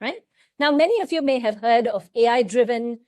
right? Now, many of you may have heard of AI-driven,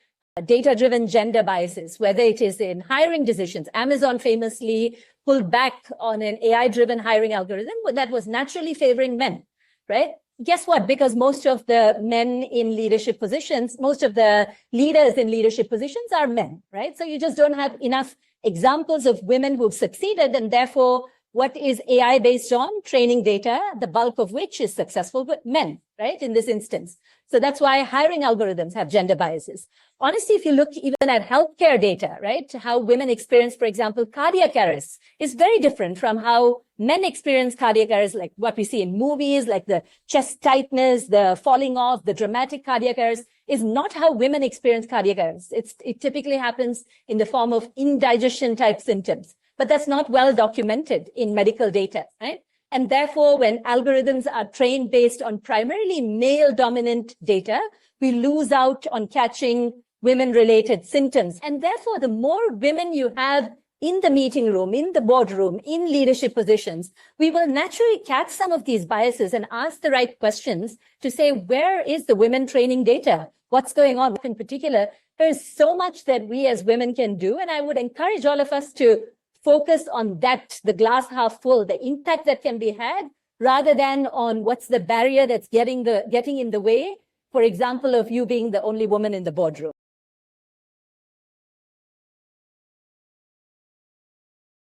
data-driven gender biases, whether it is in hiring decisions. Amazon famously pulled back on an AI-driven hiring algorithm that was naturally favoring men, right? Guess what? Because most of the men in leadership positions, most of the leaders in leadership positions are men, right? So you just don't have enough examples of women who've succeeded, and therefore, what is AI based on? Training data, the bulk of which is successful with men, right? In this instance. So that's why hiring algorithms have gender biases. Honestly, if you look even at healthcare data, right, how women experience, for example, cardiac arrest is very different from how men experience cardiac arrest, like what we see in movies, like the chest tightness, the falling off, the dramatic cardiac arrest is not how women experience cardiac arrest. It typically happens in the form of indigestion type symptoms, but that's not well documented in medical data, right? And therefore, when algorithms are trained based on primarily male-dominant data, we lose out on catching women-related symptoms. And therefore, the more women you have in the meeting room, in the boardroom, in leadership positions, we will naturally catch some of these biases and ask the right questions to say, where is the women training data? What's going on in particular? There's so much that we as women can do. And I would encourage all of us to focus on that, the glass half full, the impact that can be had, rather than on what's the barrier that's getting in the way, for example, of you being the only woman in the boardroom.